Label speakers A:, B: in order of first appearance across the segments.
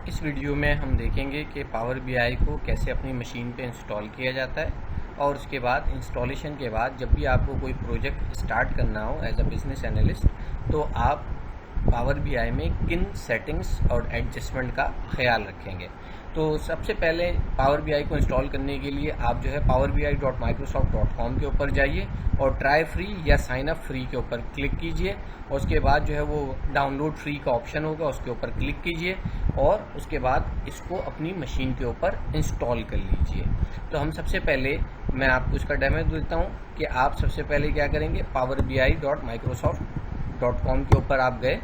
A: इस वीडियो में हम देखेंगे कि पावर बीआई को कैसे अपनी मशीन पे इंस्टॉल किया जाता है और उसके बाद इंस्टॉलेशन के बाद जब भी आपको कोई प्रोजेक्ट स्टार्ट करना हो एज अ बिजनेस एनालिस्ट तो आप पावर बीआई में किन सेटिंग्स और एडजस्टमेंट का ख्याल रखेंगे। तो सबसे पहले पावर बीआई को इंस्टॉल करने के लिए आप जो है powerbi.microsoft.com के ऊपर जाइए और ट्राई फ्री या साइन अप फ्री के ऊपर क्लिक कीजिए और उसके बाद जो है वो डाउनलोड फ्री का ऑप्शन होगा, उसके ऊपर क्लिक कीजिए और उसके बाद इसको अपनी मशीन के ऊपर इंस्टॉल कर लीजिए। तो हम सबसे पहले मैं आपको इसका डेमो देता हूँ कि आप सबसे पहले क्या करेंगे। powerbi.microsoft.com के ऊपर आप गए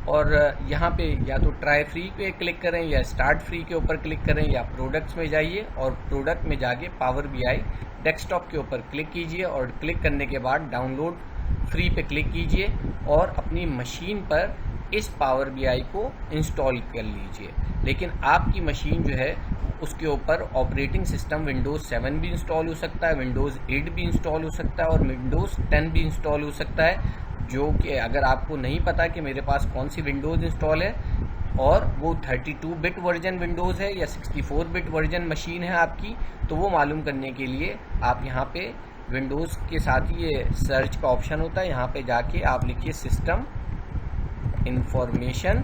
A: और यहाँ पे या तो ट्राई फ्री पे क्लिक करें या स्टार्ट फ्री के ऊपर क्लिक करें या प्रोडक्ट्स में जाइए और प्रोडक्ट में जाके पावर बीआई डेस्कटॉप के ऊपर क्लिक कीजिए और क्लिक करने के बाद डाउनलोड फ्री पे क्लिक कीजिए और अपनी मशीन पर इस पावर बीआई को इंस्टॉल कर लीजिए। लेकिन आपकी मशीन जो है उसके ऊपर ऑपरेटिंग सिस्टम विंडोज़ 7 भी इंस्टॉल हो सकता है, विंडोज़ 8 भी इंस्टॉल हो सकता है और विंडोज़ 10 भी इंस्टॉल हो सकता है। जो कि अगर आपको नहीं पता कि मेरे पास कौन सी विंडोज़ इंस्टॉल है और वो 32 बिट वर्जन विंडोज़ है या 64 बिट वर्जन मशीन है आपकी, तो वो मालूम करने के लिए आप यहाँ पे विंडोज़ के साथ ही ये सर्च का ऑप्शन होता है, यहाँ पे जाके आप लिखिए सिस्टम इंफॉर्मेशन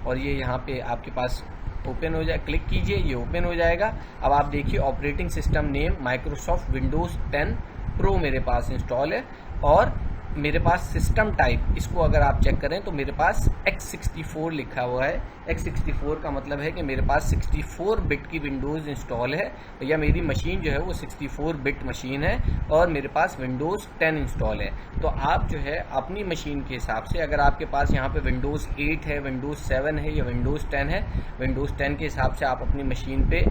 A: और ये यहाँ पे आपके पास ओपन हो जाए, क्लिक कीजिए, ये ओपन हो जाएगा। अब आप देखिए operating system name Microsoft Windows 10 pro मेरे पास इंस्टॉल है और मेरे पास सिस्टम टाइप, इसको अगर आप चेक करें तो मेरे पास x64 लिखा हुआ है। x64 का मतलब है कि मेरे पास 64 बिट की विंडोज़ इंस्टॉल है या मेरी मशीन जो है वो 64 बिट मशीन है और मेरे पास विंडोज़ 10 इंस्टॉल है। तो आप जो है अपनी मशीन के हिसाब से, अगर आपके पास यहाँ पे विंडोज़ 8 है, विंडोज़ 7 है या विंडोज़ 10 है, विंडोज़ 10 के हिसाब से आप अपनी मशीन पे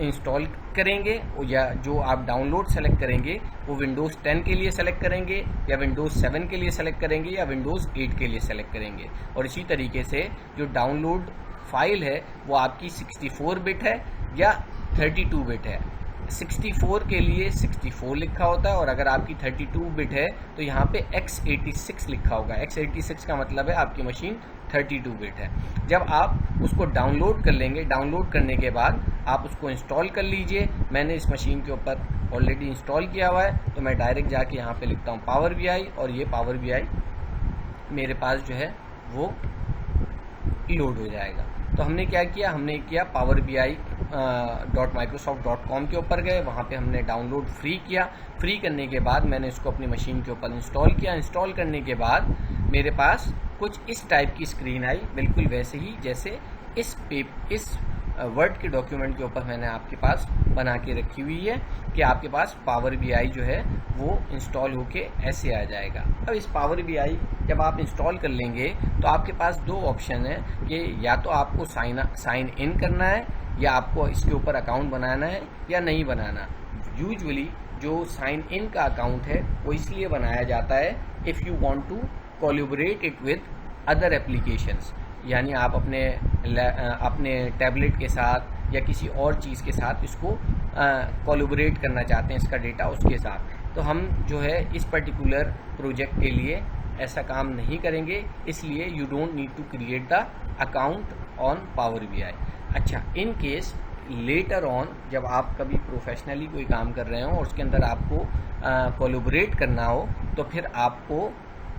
A: इंस्टॉल करेंगे या जो आप डाउनलोड सेलेक्ट करेंगे वो विंडोज़ 10 के लिए सेलेक्ट करेंगे या विंडोज़ 7 के लिए सेलेक्ट करेंगे या विंडोज़ 8 के लिए सेलेक्ट करेंगे। और इसी तरीके से जो डाउनलोड फाइल है वो आपकी 64 बिट है या 32 बिट है। 64 के लिए 64 लिखा होता है और अगर आपकी 32 बिट है तो यहाँ पे x86 लिखा होगा। x86 का मतलब है आपकी मशीन 32 बिट है। जब आप उसको डाउनलोड कर लेंगे, डाउनलोड करने के बाद आप उसको इंस्टॉल कर लीजिए। मैंने इस मशीन के ऊपर ऑलरेडी इंस्टॉल किया हुआ है तो मैं डायरेक्ट जाके यहाँ पे लिखता हूँ पावर बीआई और ये पावर बीआई मेरे पास जो है वो लोड हो जाएगा। तो हमने क्या किया, हमने किया powerbi.microsoft.com के ऊपर गए, वहाँ पे हमने डाउनलोड फ्री किया। फ्री करने के बाद मैंने इसको अपनी मशीन के ऊपर इंस्टॉल किया। इंस्टॉल करने के बाद मेरे पास कुछ इस टाइप की स्क्रीन आई, बिल्कुल वैसे ही जैसे इस वर्ड के डॉक्यूमेंट के ऊपर मैंने आपके पास बना के रखी हुई है कि आपके पास पावर बीआई जो है वो इंस्टॉल होके ऐसे आ जाएगा। अब इस पावर बीआई जब आप इंस्टॉल कर लेंगे तो आपके पास दो ऑप्शन है कि या तो आपको साइन इन करना है या आपको इसके ऊपर अकाउंट बनाना है या नहीं बनाना। यूजुअली जो साइन इन का अकाउंट है वो इसलिए बनाया जाता है if you want to collaborate it with other applications, यानी आप अपने टैबलेट के साथ या किसी और चीज़ के साथ इसको कोलैबोरेट करना चाहते हैं, इसका डेटा उसके साथ। तो हम जो है इस पर्टिकुलर प्रोजेक्ट के लिए ऐसा काम नहीं करेंगे, इसलिए you don't need to create the account on Power BI. अच्छा, इन केस लेटर ऑन जब आप कभी प्रोफेशनली कोई काम कर रहे हो और उसके अंदर आपको कोलैबोरेट करना हो तो फिर आपको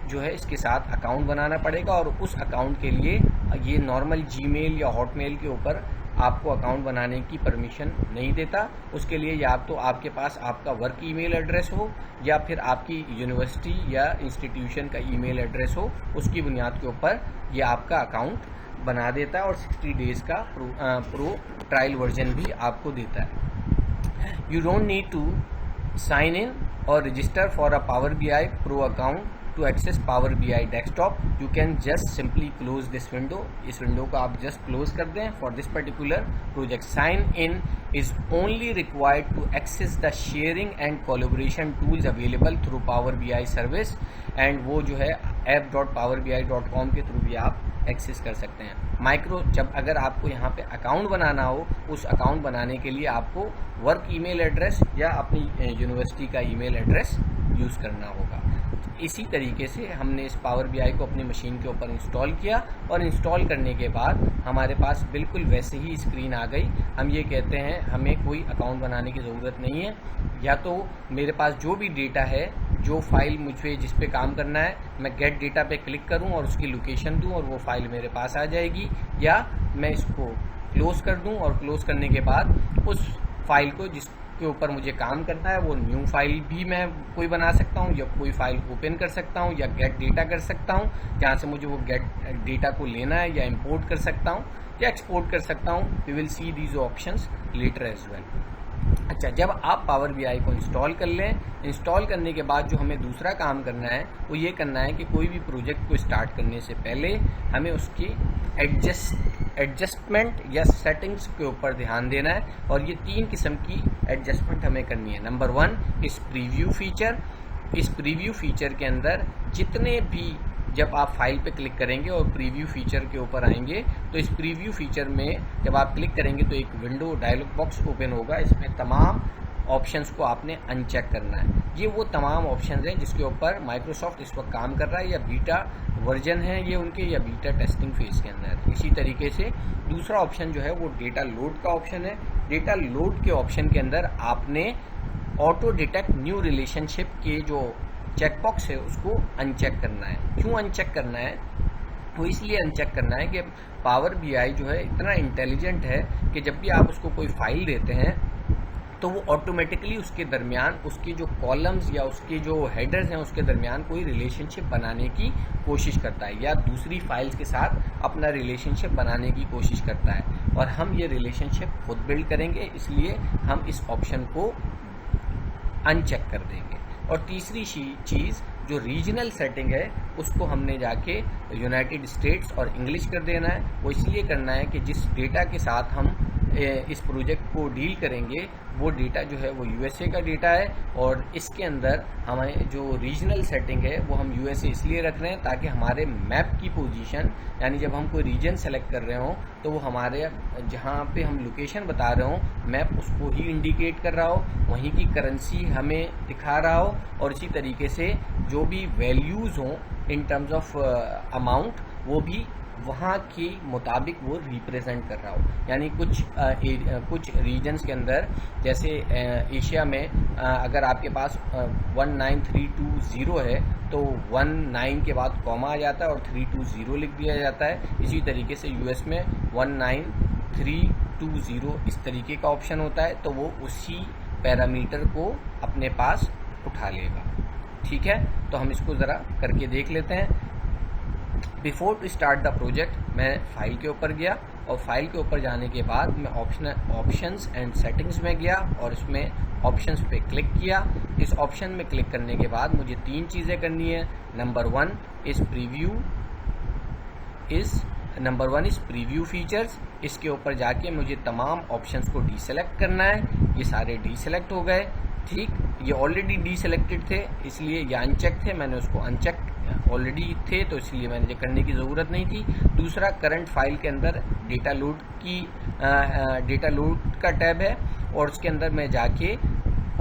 A: जो है इसके साथ अकाउंट बनाना पड़ेगा और उस अकाउंट के लिए ये नॉर्मल जीमेल या हॉटमेल के ऊपर आपको अकाउंट बनाने की परमिशन नहीं देता। उसके लिए या तो आपके पास आपका वर्क ईमेल एड्रेस हो या फिर आपकी यूनिवर्सिटी या इंस्टीट्यूशन का ईमेल एड्रेस हो, उसकी बुनियाद के ऊपर ये आपका अकाउंट बना देता है और 60 डेज़ का प्रो ट्रायल वर्जन भी आपको देता है। You don't need to sign in और register for a Power BI Pro account to access Power BI desktop. You can just simply close this window. इस विंडो को आप जस्ट क्लोज कर दें for this particular project. Sign in is only required to access the sharing and collaboration tools available through Power BI service and वो जो है app.powerbi.com के through भी आप एक्सेस कर सकते हैं। जब अगर आपको यहाँ पे अकाउंट बनाना हो, उस अकाउंट बनाने के लिए आपको वर्क ईमेल एड्रेस या अपनी यूनिवर्सिटी का ईमेल एड्रेस यूज़ करना होगा। इसी तरीके से हमने इस पावर बीआई को अपनी मशीन के ऊपर इंस्टॉल किया और इंस्टॉल करने के बाद हमारे पास बिल्कुल वैसे ही स्क्रीन आ गई। हम ये कहते हैं हमें कोई अकाउंट बनाने की ज़रूरत नहीं है, या तो मेरे पास जो भी डेटा है, जो फाइल मुझे जिस पे काम करना है, मैं गेट डेटा पे क्लिक करूं और उसकी लोकेशन दूं और वो फाइल मेरे पास आ जाएगी, या मैं इसको क्लोज़ कर दूं और क्लोज़ करने के बाद उस फाइल को जिसके ऊपर मुझे काम करना है वो न्यू फाइल भी मैं कोई बना सकता हूं, या कोई फाइल ओपन कर सकता हूं, या गेट डेटा कर सकता हूं जहां से मुझे वो गेट डेटा को लेना है, या इंपोर्ट कर सकता हूं या एक्सपोर्ट कर सकता हूं। We will see these options later as well. अच्छा, जब आप पावर बीआई को इंस्टॉल कर लें, इंस्टॉल करने के बाद जो हमें दूसरा काम करना है वो ये करना है कि कोई भी प्रोजेक्ट को स्टार्ट करने से पहले हमें उसकी एडजस्टमेंट या सेटिंग्स के ऊपर ध्यान देना है, और ये 3 किस्म की एडजस्टमेंट हमें करनी है। नंबर 1 इस प्रीव्यू फीचर। इस प्रीव्यू फीचर के अंदर जितने भी, जब आप फाइल पे क्लिक करेंगे और प्रीव्यू फीचर के ऊपर आएंगे तो इस प्रीव्यू फीचर में जब आप क्लिक करेंगे तो एक विंडो डायलॉग बॉक्स ओपन होगा। इसमें तमाम ऑप्शंस को आपने अनचेक करना है। ये वो तमाम ऑप्शंस हैं जिसके ऊपर माइक्रोसॉफ्ट इस वक्त काम कर रहा है, या बीटा वर्जन है ये उनके, या बीटा टेस्टिंग फेज के अंदर। इसी तरीके से दूसरा ऑप्शन जो है वो डेटा लोड का ऑप्शन है। डेटा लोड के ऑप्शन के अंदर आपने ऑटो डिटेक्ट न्यू रिलेशनशिप के जो चेकबॉक्स है उसको अनचेक करना है। क्यों अनचेक करना है? वो इसलिए अनचेक करना है कि पावर बीआई जो है इतना इंटेलिजेंट है कि जब भी आप उसको कोई फाइल देते हैं तो वो ऑटोमेटिकली उसके दरमियान उसके जो कॉलम्स या उसके जो हेडर्स हैं उसके दरमियान कोई रिलेशनशिप बनाने की कोशिश करता है, या दूसरी फाइल्स के साथ अपना रिलेशनशिप बनाने की कोशिश करता है, और हम ये रिलेशनशिप खुद बिल्ड करेंगे, इसलिए हम इस ऑप्शन को अनचेक कर देंगे। और तीसरी चीज़ जो रीजनल सेटिंग है उसको हमने जाके यूनाइटेड स्टेट्स और इंग्लिश कर देना है। वो इसलिए करना है कि जिस डेटा के साथ हम इस प्रोजेक्ट को डील करेंगे वो डेटा जो है वो यूएसए का डेटा है, और इसके अंदर हमें जो रीजनल सेटिंग है वो हम यूएसए इसलिए रख रहे हैं ताकि हमारे मैप की पोजीशन, यानी जब हम कोई रीजन सेलेक्ट कर रहे हों तो वो हमारे जहाँ पे हम लोकेशन बता रहे हों मैप उसको ही इंडिकेट कर रहा हो, वहीं की करेंसी हमें दिखा रहा हो, और इसी तरीके से जो भी वैल्यूज़ हों इन टर्म्स ऑफ अमाउंट वो भी वहाँ के मुताबिक वो रिप्रेजेंट कर रहा हो। यानी कुछ रीजन्स के अंदर, जैसे एशिया में अगर आपके पास 19320 है तो 19 के बाद कॉमा आ जाता है और 320 लिख दिया जाता है। इसी तरीके से यूएस में 19320 इस तरीके का ऑप्शन होता है, तो वो उसी पैरामीटर को अपने पास उठा लेगा। ठीक है, तो हम इसको ज़रा करके देख लेते हैं। Before to start the project मैं फाइल के ऊपर गया, और फाइल के ऊपर जाने के बाद मैं ऑप्शंस एंड सेटिंग्स में गया और इसमें ऑप्शंस पे क्लिक किया। इस ऑप्शन में क्लिक करने के बाद मुझे 3 चीज़ें करनी है। नंबर 1 इस प्रीव्यू फीचर्स। इसके ऊपर जाके मुझे तमाम ऑप्शंस को डीसेलेक्ट करना है। ये सारे डीसेलेक्ट हो गए। ठीक, ये ऑलरेडी डीसेलेक्टेड थे इसलिए ये अनचेक थे, मैंने उसको अनचेक ऑलरेडी थे तो इसलिए मैंने ये करने की ज़रूरत नहीं थी। दूसरा, करंट फाइल के अंदर डेटा लोड का टैब है, और उसके अंदर मैं जाके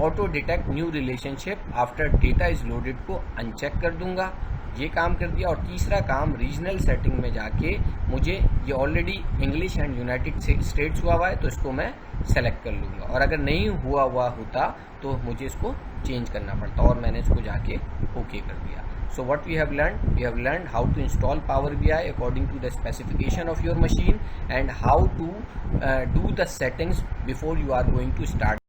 A: auto detect new relationship after data is loaded को अनचेक कर दूंगा। ये काम कर दिया। और तीसरा काम, रीजनल सेटिंग में जाके मुझे ये already English and United states हुआ है तो इसको मैं सेलेक्ट कर लूँगा, और अगर नहीं हुआ होता तो मुझे इसको चेंज करना पड़ता, और मैंने इसको जाके ओके कर दिया। So what we have learned how to install Power BI according to the specification of your machine, and how to do the settings before you are going to start